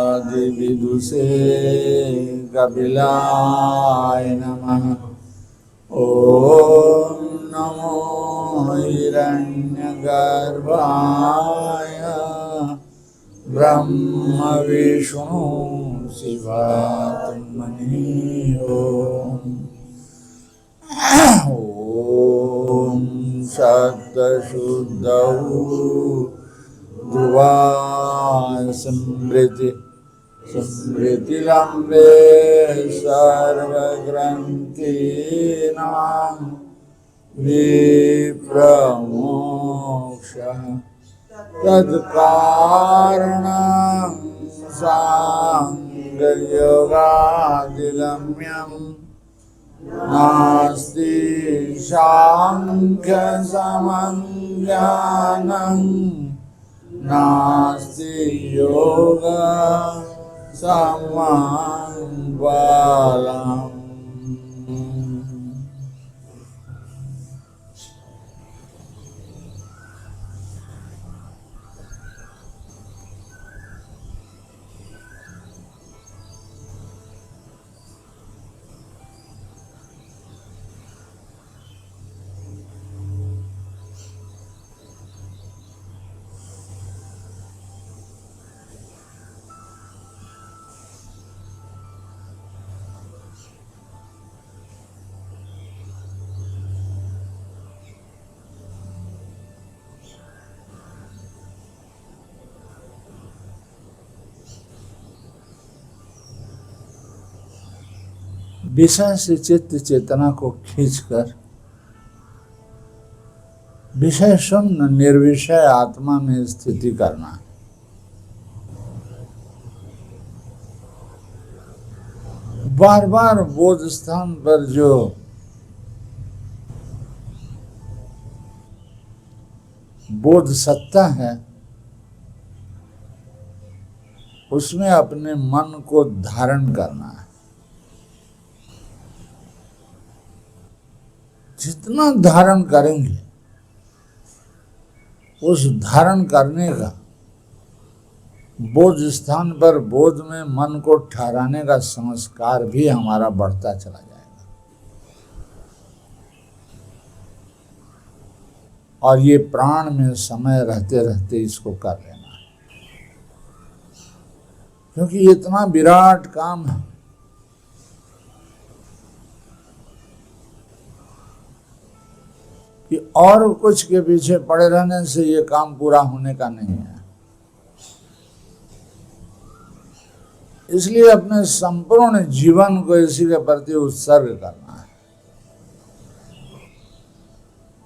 ब्रह्मादिविदुषे कपिलाय नमः। ॐ नमो हिरण्यगर्भाय ब्रह्म विष्णु शिवात्मने। ॐ सत्तशुद्धौ ध्रुवा स्मृतिलम्बे सर्वग्रन्थीनां विप्रमोक्षः तत्कारणं साङ्गयोगादिगम्यं नास्ति साङ्ख्यसमज्ञानं नास्ति योग समबलम्। विषय से चित्त चेतना को खींचकर विषय शून्य निर्विषय आत्मा में स्थिति करना। बार बार बोध स्थान पर जो बोध सत्ता है उसमें अपने मन को धारण करना है। जितना धारण करेंगे उस धारण करने का बोध स्थान पर बोध में मन को ठहराने का संस्कार भी हमारा बढ़ता चला जाएगा। और ये प्राण में समय रहते रहते इसको कर लेना है, क्योंकि इतना विराट काम है कि और कुछ के पीछे पड़े रहने से ये काम पूरा होने का नहीं है। इसलिए अपने संपूर्ण जीवन को इसी के प्रति उत्सर्ग करना है।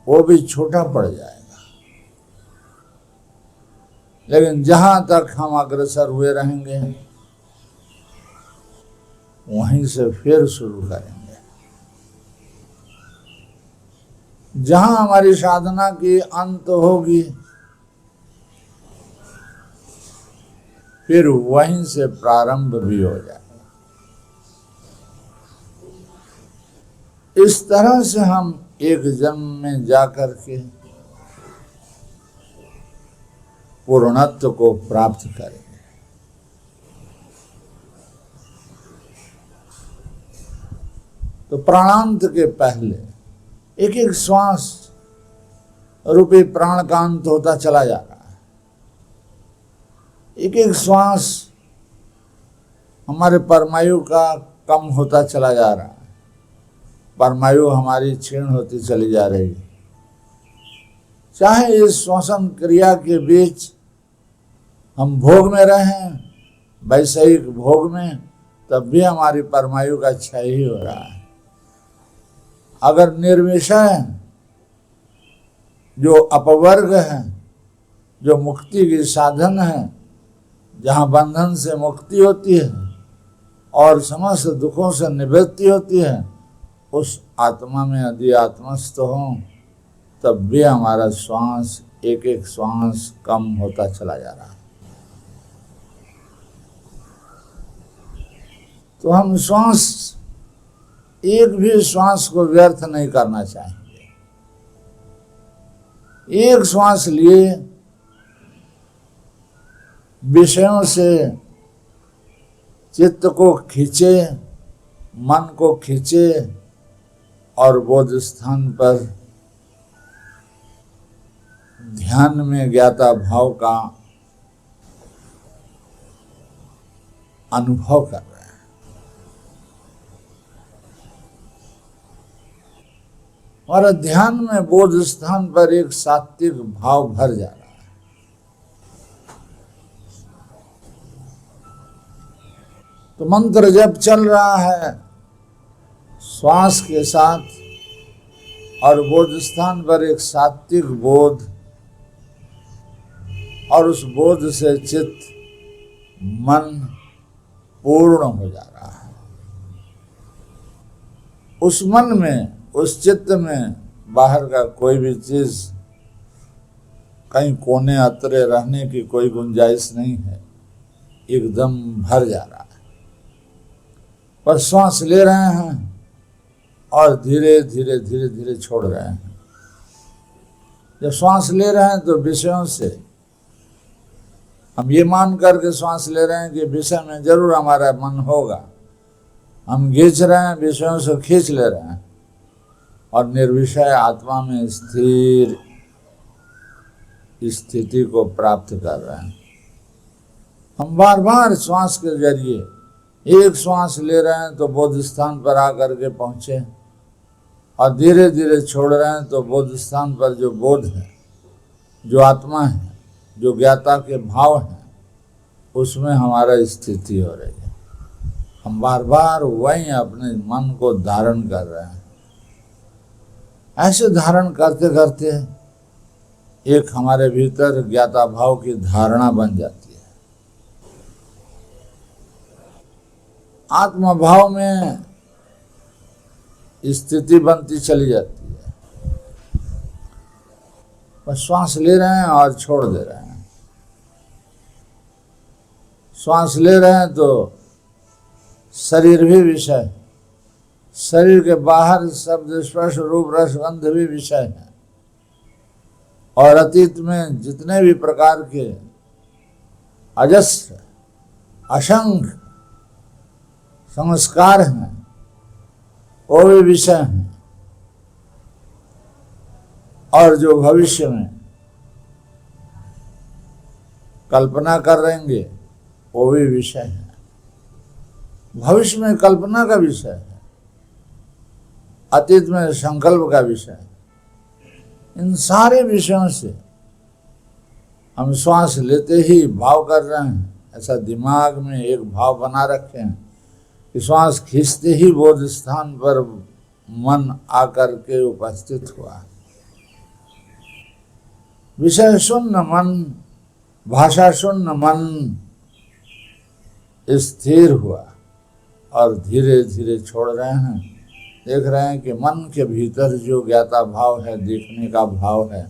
वो भी छोटा पड़ जाएगा, लेकिन जहां तक हम अग्रसर हुए रहेंगे वहीं से फिर शुरू करेंगे। जहां हमारी साधना की अंत होगी फिर वहीं से प्रारंभ भी हो जाएगा। इस तरह से हम एक जन्म में जाकर के पूर्णत्व को प्राप्त करेंगे। तो प्राणांत के पहले एक एक श्वास रूपी प्राण का अंत होता चला जा रहा है। एक एक श्वास हमारे परमायु का कम होता चला जा रहा है। परमायु हमारी क्षीण होती चली जा रही है। चाहे इस श्वसन क्रिया के बीच हम भोग में रहें, वैषयिक भोग में, तब भी हमारी परमायु का क्षय ही हो रहा है। अगर निर्विषय जो अपवर्ग है, जो मुक्ति की साधन है, जहाँ बंधन से मुक्ति होती है और समस्त दुखों से निवृत्ति होती है, उस आत्मा में यदि आत्मस्थ हो तब भी हमारा श्वास एक एक श्वास कम होता चला जा रहा है। तो हम श्वास एक भी श्वास को व्यर्थ नहीं करना चाहेंगे। एक श्वास लिए विषयों से चित्त को खींचे, मन को खींचे और बोध स्थान पर ध्यान में ज्ञाता भाव का अनुभव कर रहे हैं। और ध्यान में बोध स्थान पर एक सात्विक भाव भर जा रहा है। तो मंत्र जब चल रहा है श्वास के साथ और बोध स्थान पर एक सात्विक बोध, और उस बोध से चित्त मन पूर्ण हो जा रहा है। उस मन में, उस चित्त में बाहर का कोई भी चीज कहीं कोने अतरे रहने की कोई गुंजाइश नहीं है, एकदम भर जा रहा है। पर श्वास ले रहे हैं और धीरे धीरे धीरे धीरे छोड़ रहे हैं। जब श्वास ले रहे हैं तो विषयों से हम ये मान करके श्वास ले रहे हैं कि विषय में जरूर हमारा मन होगा, हम खींच रहे हैं, विषयों से खींच ले रहे हैं और निर्विषय आत्मा में स्थिर स्थिति को प्राप्त कर रहे हैं। हम बार बार श्वास के जरिए एक श्वास ले रहे हैं तो बोध स्थान पर आकर के पहुंचे और धीरे धीरे छोड़ रहे हैं तो बोध स्थान पर जो बोध है, जो आत्मा है, जो ज्ञाता के भाव हैं, उसमें हमारा स्थिति हो रही है। हम बार बार वहीं अपने मन को धारण कर रहे हैं। ऐसे धारण करते करते एक हमारे भीतर ज्ञाता भाव की धारणा बन जाती है। आत्मा भाव में स्थिति बनती चली जाती है। बस श्वास ले रहे हैं और छोड़ दे रहे हैं। श्वास ले रहे हैं तो शरीर भी विषय, शरीर के बाहर शब्द स्पर्श रूप रस गंध भी विषय है। और अतीत में जितने भी प्रकार के अजस्र असंख्य संस्कार हैं वो भी विषय हैं। और जो भविष्य में कल्पना कर रहेंगे वो भी विषय है। भविष्य में कल्पना का विषय है, अतीत में संकल्प का विषय है। इन सारे विषयों से हम श्वास लेते ही भाव कर रहे हैं। ऐसा दिमाग में एक भाव बना रखे हैं कि श्वास खींचते ही बोध स्थान पर मन आकर के उपस्थित हुआ। विषय शून्य मन, भाषा शून्य मन स्थिर हुआ और धीरे धीरे छोड़ रहे हैं। देख रहे हैं कि मन के भीतर जो ज्ञाता भाव है, देखने का भाव है,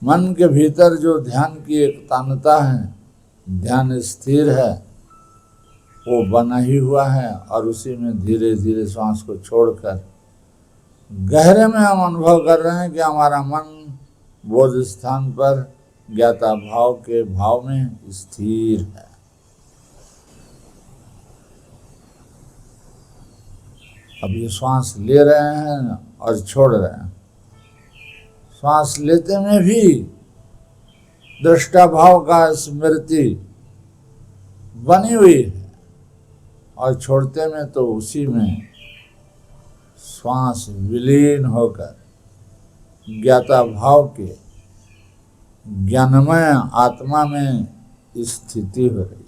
मन के भीतर जो ध्यान की एक तानता है, ध्यान स्थिर है, वो बना ही हुआ है। और उसी में धीरे धीरे श्वास को छोड़कर गहरे में हम अनुभव कर रहे हैं कि हमारा मन बोध स्थान पर ज्ञाता भाव के भाव में स्थिर है। अब ये श्वास ले रहे हैं और छोड़ रहे हैं। श्वास लेते में भी दृष्टा भाव का स्मृति बनी हुई है और छोड़ते में तो उसी में श्वास विलीन होकर ज्ञाता भाव के ज्ञानमय आत्मा में स्थिति हो रही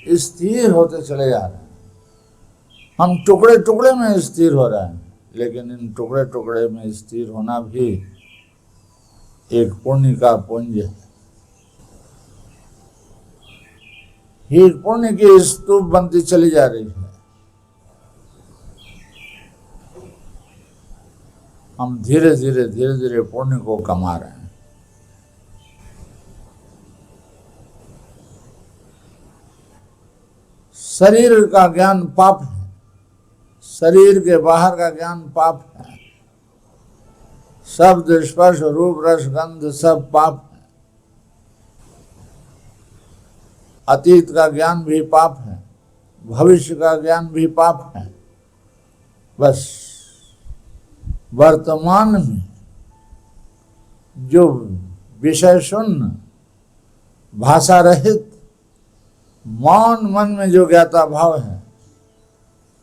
है। स्थिर होते चले जा रहे हैं। हम टुकड़े टुकड़े में स्थिर हो रहे हैं, लेकिन इन टुकड़े टुकड़े में स्थिर होना भी एक पुण्य का पुंज है। ही पुण्य की स्तूप बनती चली जा रही है। हम धीरे धीरे धीरे धीरे पुण्य को कमा रहे हैं। शरीर का ज्ञान पाप है, शरीर के बाहर का ज्ञान पाप है। शब्द स्पर्श रूप रस गंध सब पाप है। अतीत का ज्ञान भी पाप है, भविष्य का ज्ञान भी पाप है। बस वर्तमान में जो विषय शून्य, भाषा रहित, मौन मन में जो ज्ञाता भाव है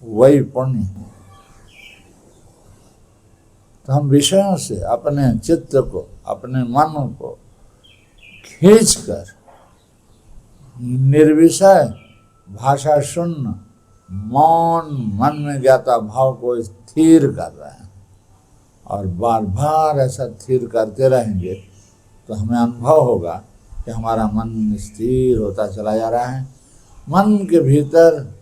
वही पुण्य है। तो हम विषयों से अपने चित्त को, अपने मन को खींचकर निर्विषय, भाषा शून्य, मौन मन में ज्ञाता भाव को स्थिर कर रहे हैं। और बार बार ऐसा स्थिर करते रहेंगे तो हमें अनुभव होगा कि हमारा मन स्थिर होता चला जा रहा है। मन के भीतर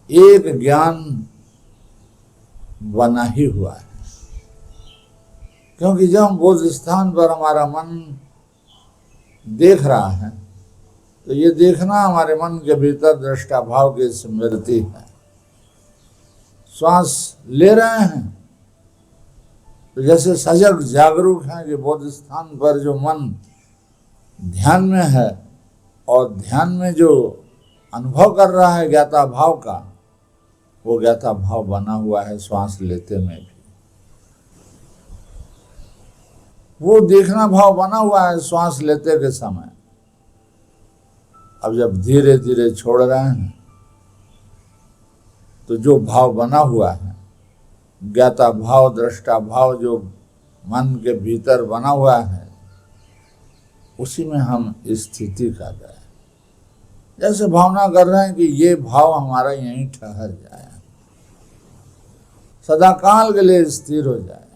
एक ज्ञान बना ही हुआ है, क्योंकि जब हम बोध स्थान पर हमारा मन देख रहा है तो ये देखना हमारे मन के भीतर दृष्टा भाव की स्मृति है। श्वास ले रहे हैं तो जैसे सजग जागरूक हैं कि बोध स्थान पर जो मन ध्यान में है और ध्यान में जो अनुभव कर रहा है ज्ञाता भाव का, वो ज्ञाता भाव बना हुआ है श्वास लेते में भी। वो देखना भाव बना हुआ है श्वास लेते के समय। अब जब धीरे धीरे छोड़ रहे हैं तो जो भाव बना हुआ है, ज्ञाता भाव, दृष्टा भाव जो मन के भीतर बना हुआ है, उसी में हम स्थिति कर रहे हैं। जैसे भावना कर रहे हैं कि ये भाव हमारा यहीं ठहर जाए, सदा काल के लिए स्थिर हो जाए।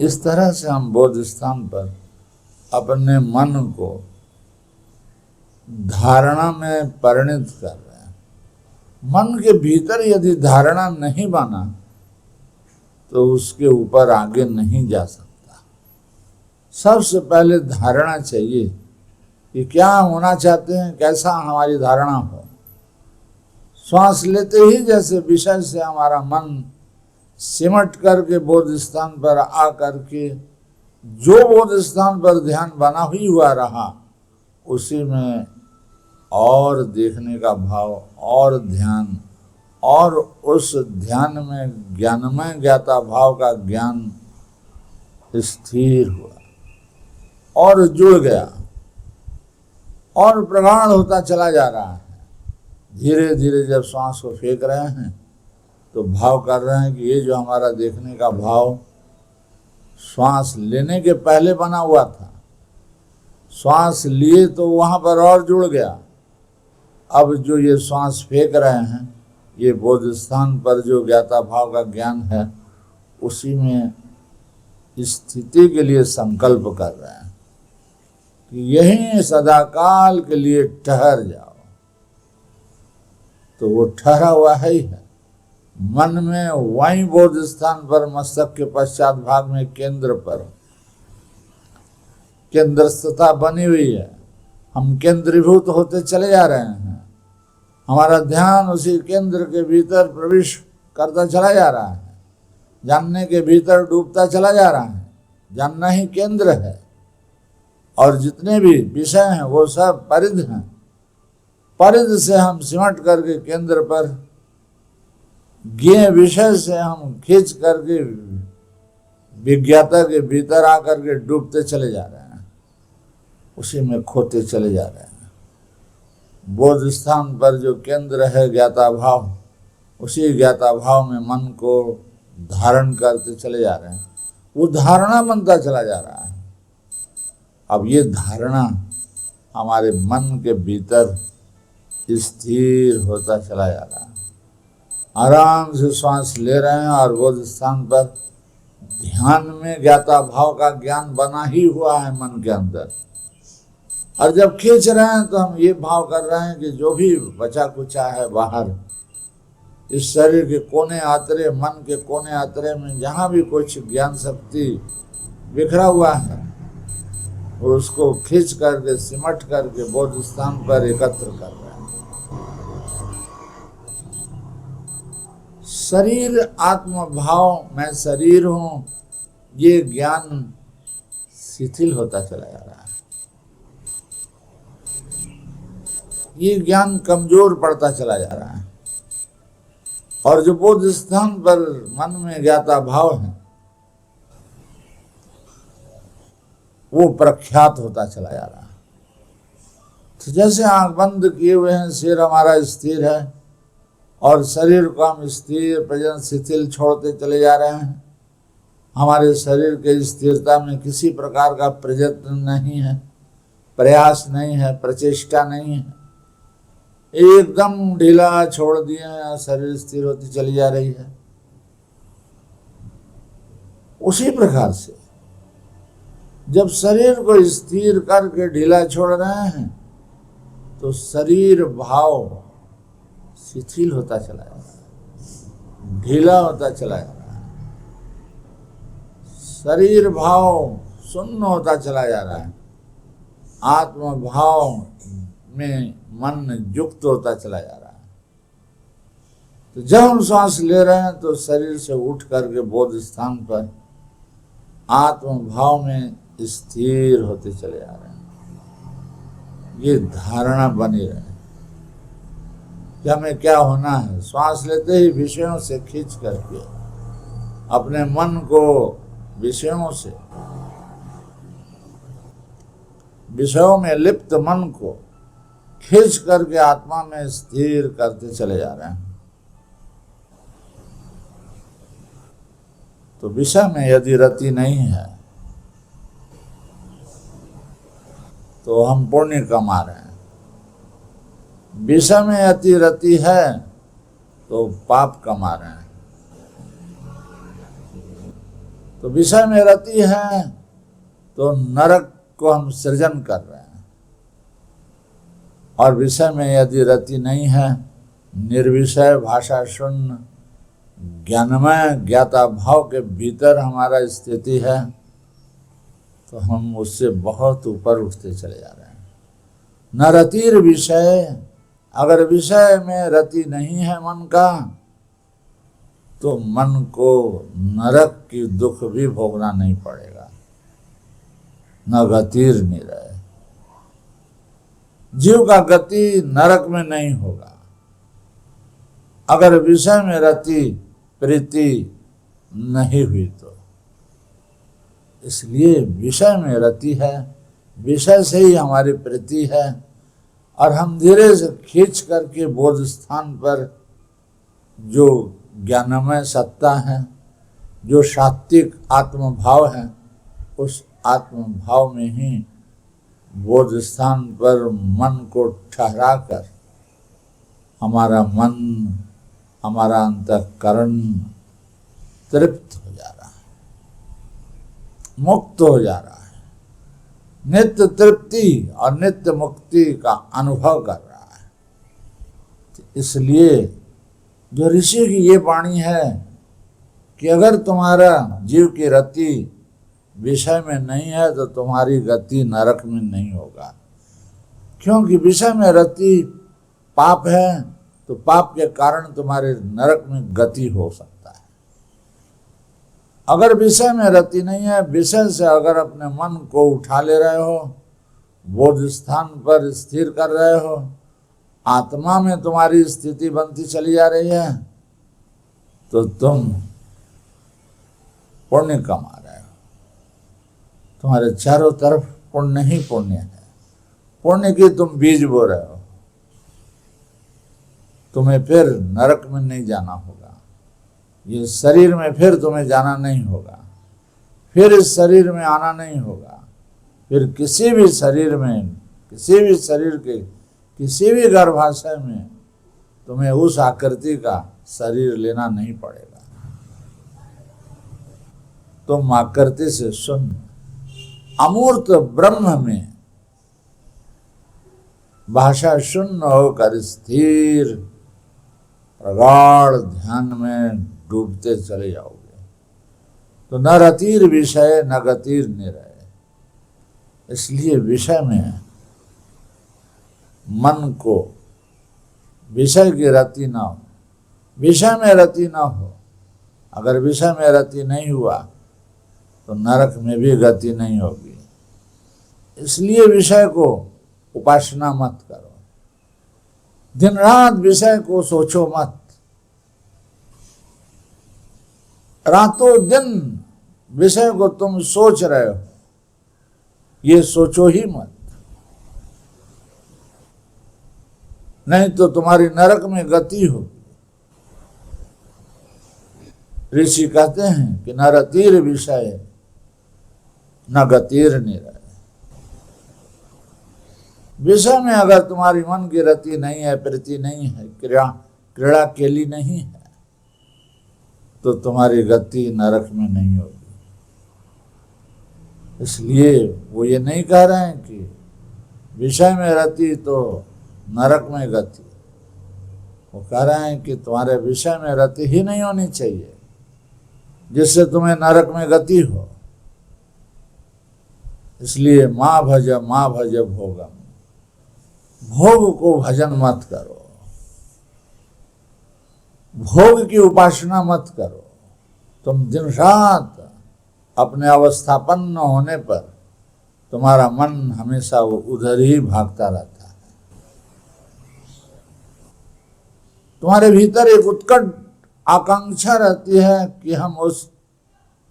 इस तरह से हम बोध स्थान पर अपने मन को धारणा में परिणत कर रहे हैं। मन के भीतर यदि धारणा नहीं बना तो उसके ऊपर आगे नहीं जा सकता। सबसे पहले धारणा चाहिए कि क्या होना चाहते हैं, कैसा हमारी धारणा हो। श्वास लेते ही जैसे विषय से हमारा मन सिमट करके बोध स्थान पर आ करके जो बोध स्थान पर ध्यान बना ही हुआ रहा, उसी में और देखने का भाव और ध्यान, और उस ध्यान में ज्ञानमय ज्ञाता भाव का ज्ञान स्थिर हुआ और जुड़ गया और प्रगाढ़ होता चला जा रहा है। धीरे धीरे जब श्वास को फेंक रहे हैं तो भाव कर रहे हैं कि ये जो हमारा देखने का भाव श्वास लेने के पहले बना हुआ था, श्वास लिए तो वहाँ पर और जुड़ गया। अब जो ये श्वास फेंक रहे हैं, ये बोध स्थान पर जो ज्ञाता भाव का ज्ञान है, उसी में स्थिति के लिए संकल्प कर रहे हैं कि यहीं सदाकाल के लिए ठहर जाओ। तो वो ठहरा हुआ ही है मन में, वहीं बोध स्थान पर मस्तक के पश्चात भाग में केंद्र पर केंद्रस्थता बनी हुई है। हम केंद्रीभूत होते चले जा रहे हैं। हमारा ध्यान उसी केंद्र के भीतर प्रवेश करता चला जा रहा है, जानने के भीतर डूबता चला जा रहा है। जानना ही केंद्र है और जितने भी विषय हैं वो सब परिध हैं। परिध से हम सिमट करके केंद्र पर गए, विषय से हम खींच करके विज्ञाता के भीतर आकर के डूबते चले जा रहे हैं, उसी में खोते चले जा रहे हैं। बोध स्थान पर जो केंद्र है ज्ञाता भाव, उसी ज्ञाता भाव में मन को धारण करते चले जा रहे हैं। वो धारणा बनता चला जा रहा है। अब ये धारणा हमारे मन के भीतर स्थिर होता चला जा रहा है। आराम से श्वास ले रहे हैं और बोध स्थान पर ध्यान में ज्ञाता भाव का ज्ञान बना ही हुआ है मन के अंदर। और जब खींच रहे हैं तो हम ये भाव कर रहे हैं कि जो भी बचा कुचा है बाहर, इस शरीर के कोने आतरे, मन के कोने आतरे में जहाँ भी कुछ ज्ञान शक्ति बिखरा हुआ है, उसको खींच करके सिमट करके बोध स्थान पर एकत्र कर रहे हैं। शरीर आत्म भाव, मैं शरीर हूँ, ये ज्ञान शिथिल होता चला जा रहा है। ये ज्ञान कमजोर पड़ता चला जा रहा है। और जो बोध स्थान पर मन में ज्ञाता भाव है वो प्रख्यात होता चला जा रहा है। तो जैसे आंख बंद किए हुए हैं, सिर हमारा स्थिर है और शरीर को हम स्थिर प्रेजेंट शिथिल छोड़ते चले जा रहे हैं। हमारे शरीर के स्थिरता में किसी प्रकार का प्रयत्न नहीं है, प्रयास नहीं है, प्रचेष्टा नहीं है, एकदम ढीला छोड़ दिए हैं, शरीर स्थिर होती चली जा रही है। उसी प्रकार से जब शरीर को स्थिर करके ढीला छोड़ रहे हैं तो शरीर भाव शिथिल होता चला जा रहा है, ढीला होता चला जा रहा है, शरीर भाव शून्य होता चला जा रहा है, आत्म भाव में मन युक्त होता चला जा रहा है। तो जब हम श्वास ले रहे हैं तो शरीर से उठ करके बोध स्थान पर आत्म भाव में स्थिर होते चले जा रहे हैं। ये धारणा बनी रहे कि हमें क्या होना है। श्वास लेते ही विषयों से खींच करके अपने मन को विषयों में लिप्त मन को खींच करके आत्मा में स्थिर करते चले जा रहे हैं। तो विषय में यदि रति नहीं है तो हम पुण्य कमा रहे हैं, विषय में यदि रति है तो पाप कमा रहे हैं। तो विषय में रति है तो नरक को हम सृजन कर रहे हैं, और विषय में यदि रति नहीं है, निर्विषय भाषा शून्य ज्ञानमय ज्ञाता भाव के भीतर हमारा स्थिति है, तो हम उससे बहुत ऊपर उठते चले जा रहे हैं। न रतिर विषय, अगर विषय में रति नहीं है मन का तो मन को नरक की दुख भी भोगना नहीं पड़ेगा, न गतिर निरय। जीव का गति नरक में नहीं होगा अगर विषय में रति प्रीति नहीं हुई तो। इसलिए विषय में रति है, विषय से ही हमारी प्रीति है, और हम धीरे से खींच करके बोध स्थान पर जो ज्ञानमय सत्ता है, जो सात्विक आत्मभाव है, उस आत्मभाव में ही बोध स्थान पर मन को ठहरा कर हमारा मन, हमारा अंतःकरण तृप्त हो जा रहा है, मुक्त हो जा रहा है, नित्य तृप्ति और नित्य मुक्ति का अनुभव कर रहा है। इसलिए जो ऋषि की ये वाणी है कि अगर तुम्हारा जीव की रति विषय में नहीं है तो तुम्हारी गति नरक में नहीं होगा, क्योंकि विषय में रति पाप है, तो पाप के कारण तुम्हारे नरक में गति हो सकता है। अगर विषय में रति नहीं है, विषय से अगर अपने मन को उठा ले रहे हो, बोध स्थान पर स्थिर कर रहे हो, आत्मा में तुम्हारी स्थिति बनती चली जा रही है, तो तुम पुण्य कमा रहे हो। तुम्हारे चारों तरफ पुण्य ही पुण्य है, पुण्य की तुम बीज बो रहे हो। तुम्हें फिर नरक में नहीं जाना होगा, ये शरीर में फिर तुम्हें जाना नहीं होगा, फिर इस शरीर में आना नहीं होगा, फिर किसी भी शरीर में, किसी भी शरीर के किसी भी गर्भाशय में तुम्हें उस आकृति का शरीर लेना नहीं पड़ेगा। तुम आकृति से शून्य अमूर्त ब्रह्म में भाषा शून्य होकर स्थिर प्रगाढ़ ध्यान में डूबते चले जाओगे। तो न रतिर विषय न गतिर निरय। इसलिए विषय में मन को विषय की रति ना हो, विषय में रति ना हो। अगर विषय में रति नहीं हुआ तो नरक में भी गति नहीं होगी। इसलिए विषय को उपासना मत करो, दिन रात विषय को सोचो मत, रातों दिन विषय को तुम सोच रहे हो, ये सोचो ही मत, नहीं तो तुम्हारी नरक में गति हो। ऋषि कहते हैं कि न रतिर विषय न गतिर निरय। विषय में अगर तुम्हारी मन की रति नहीं है, प्रीति नहीं है, क्रीड़ा केली नहीं है, तो तुम्हारी गति नरक में नहीं होगी। इसलिए वो ये नहीं कह रहे हैं कि विषय में रति तो नरक में गति, वो कह रहे हैं कि तुम्हारे विषय में रति ही नहीं होनी चाहिए जिससे तुम्हें नरक में गति हो। इसलिए माँ भज भोगम, भोग को भजन मत करो, भोग की उपासना मत करो। तुम दिन रात अपने अवस्थापन्न होने पर तुम्हारा मन हमेशा वो उधर ही भागता रहता है। तुम्हारे भीतर एक उत्कट आकांक्षा रहती है कि हम उस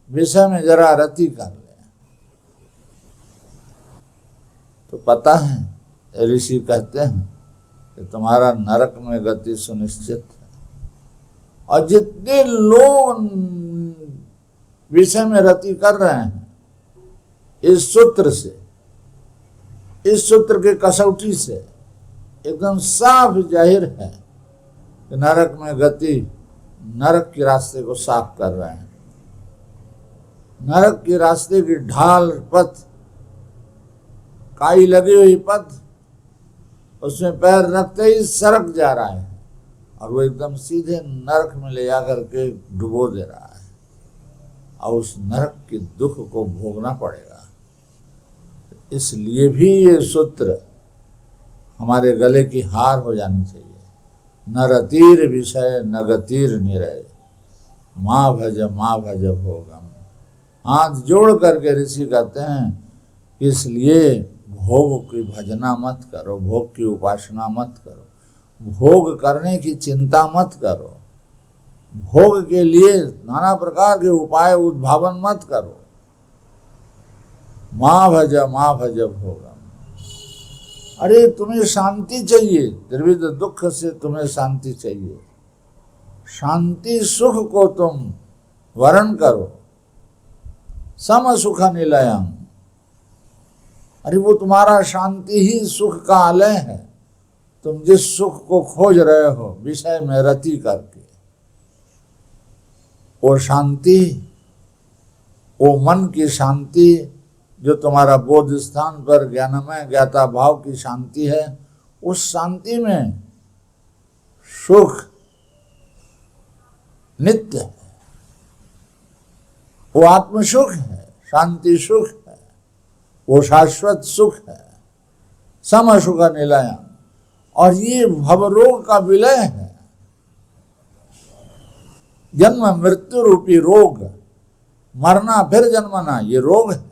विषय में जरा रति कर लें। तो पता है ऋषि कहते हैं कि तुम्हारा नरक में गति सुनिश्चित है। और जितने लोग विषय में रति कर रहे हैं, इस सूत्र से, इस सूत्र के कसौटी से एकदम साफ जाहिर है कि नरक में गति, नरक के रास्ते को साफ कर रहे हैं। नरक के रास्ते की ढाल पथ, काई लगी हुई पथ, उसमें पैर रखते ही सरक जा रहा है और वो एकदम सीधे नरक में ले जाकर के डुबो दे रहा है और उस नरक के दुख को भोगना पड़ेगा। इसलिए भी ये सूत्र हमारे गले की हार हो जानी चाहिए। न रतिर विषय न गतिर निरय, माँ भज भोगम। हाथ जोड़ करके ऋषि कहते हैं इसलिए भोग की भजना मत करो, भोग की उपासना मत करो, भोग करने की चिंता मत करो, भोग के लिए नाना प्रकार के उपाय उद्भावन मत करो। माँ भज भोगम। अरे तुम्हें शांति चाहिए, त्रिविध दुख से तुम्हें शांति चाहिए, शांति सुख को तुम वर्ण करो। सम सुख निलयम, अरे वो तुम्हारा शांति ही सुख का आलय है। तुम जिस सुख को खोज रहे हो विषय में रति करके, वो शांति, वो मन की शांति जो तुम्हारा बोध स्थान पर ज्ञानमय ज्ञाता भाव की शांति है, उस शांति में सुख नित्य है। वो आत्म सुख है, शांति सुख है, वो शाश्वत सुख है। सम सुख निलयम, और ये भवरोग का विलय है। जन्म मृत्यु रूपी रोग, मरना फिर जन्मना, ये रोग है।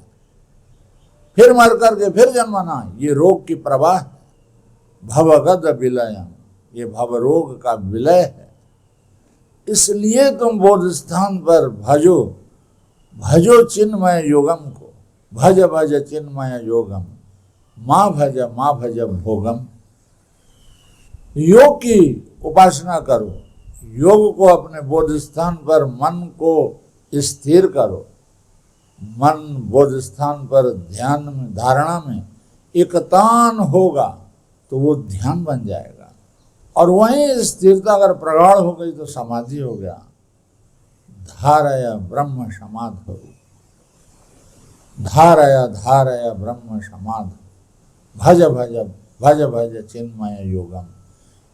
फिर मर करके फिर जन्मना, ये रोग की प्रवाह है। भवगद विलयम, ये भवरोग का विलय है। इसलिए तुम बोध स्थान पर भजो, भजो चिन्मय योगम को, भज भज चिन्मय योगम, माँ भज भोगम। योग की उपासना करो, योग को अपने बोध स्थान पर मन को स्थिर करो। मन बोध स्थान पर ध्यान में, धारणा में एकतान होगा तो वो ध्यान बन जाएगा, और वहीं स्थिरता अगर प्रगाढ़ हो गई तो समाधि हो गया। धारया ब्रह्म समाधि, धारया ब्रह्म समाधि, भज भज चिन्मय योगम।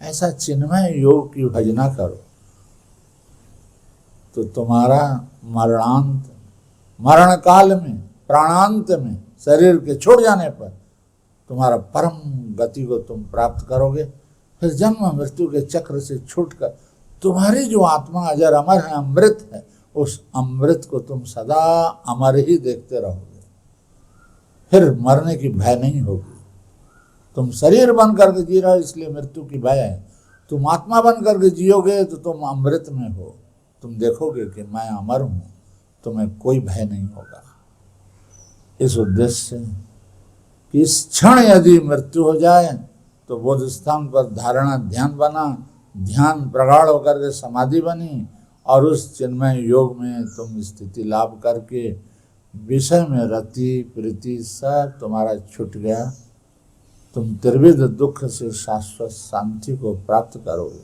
ऐसा चिन्मय योग की भजना करो तो तुम्हारा मरणांत, मरण काल में, प्राणांत में, शरीर के छोड़ जाने पर तुम्हारा परम गति को तुम प्राप्त करोगे। फिर जन्म मृत्यु के चक्र से छूटकर तुम्हारी जो आत्मा अजर अमर है, अमृत है, उस अमृत को तुम सदा अमर ही देखते रहोगे। फिर मरने की भय नहीं होगी। तुम शरीर बन करके जी रहे हो इसलिए मृत्यु की भय है। तुम आत्मा बन करके जियोगे तो तुम अमृत में हो, तुम देखोगे कि मैं अमर हूं, तुम्हें कोई भय नहीं होगा। इस उद्देश्य से कि इस क्षण यदि मृत्यु हो जाए तो बोध स्थान पर धारणा ध्यान बना, ध्यान प्रगाढ़ होकर के समाधि बनी और उस चिन्मय योग में तुम स्थिति लाभ करके विषय में रति प्रीति सब तुम्हारा छूट गया, तुम त्रिविध दुख से शाश्वत शांति को प्राप्त करोगे।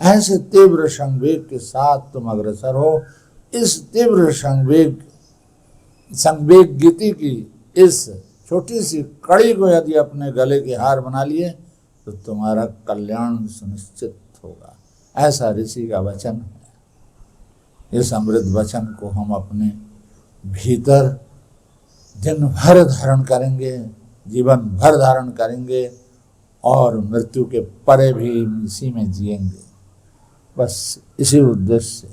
ऐसे तीव्र संवेग के साथ तुम अग्रसर हो। इस तीव्र संवेग गीति की इस छोटी सी कड़ी को यदि अपने गले के हार बना लिए तो तुम्हारा कल्याण सुनिश्चित होगा। ऐसा ऋषि का वचन है। इस अमृत वचन को हम अपने भीतर दिन भर धारण करेंगे, जीवन भर धारण करेंगे और मृत्यु के परे भी इसी में जिएंगे। बस इसी उद्देश्य से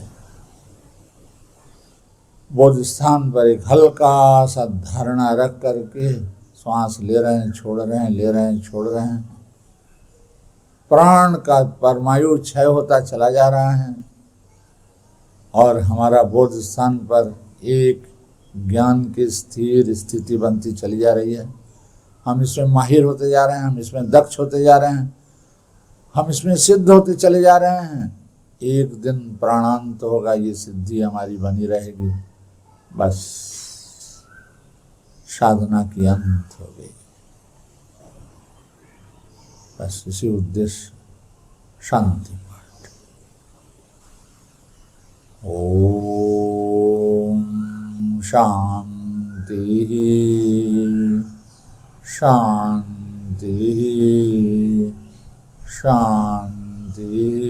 बोध स्थान पर एक हल्का सा धारणा रख करके श्वास ले रहे हैं, छोड़ रहे हैं, ले रहे हैं, छोड़ रहे हैं। प्राण का परमायु क्षय होता चला जा रहा है और हमारा बोध स्थान पर एक ज्ञान की स्थिर स्थिति बनती चली जा रही है। हम इसमें माहिर होते जा रहे हैं, हम इसमें दक्ष होते जा रहे हैं, हम इसमें सिद्ध होते चले जा रहे हैं। एक दिन प्राणांत होगा, ये सिद्धि हमारी बनी रहेगी। बस साधना की अंत हो गई। बस इसी उद्देश्य शांति पाठ। ओम शांति शांति शांति।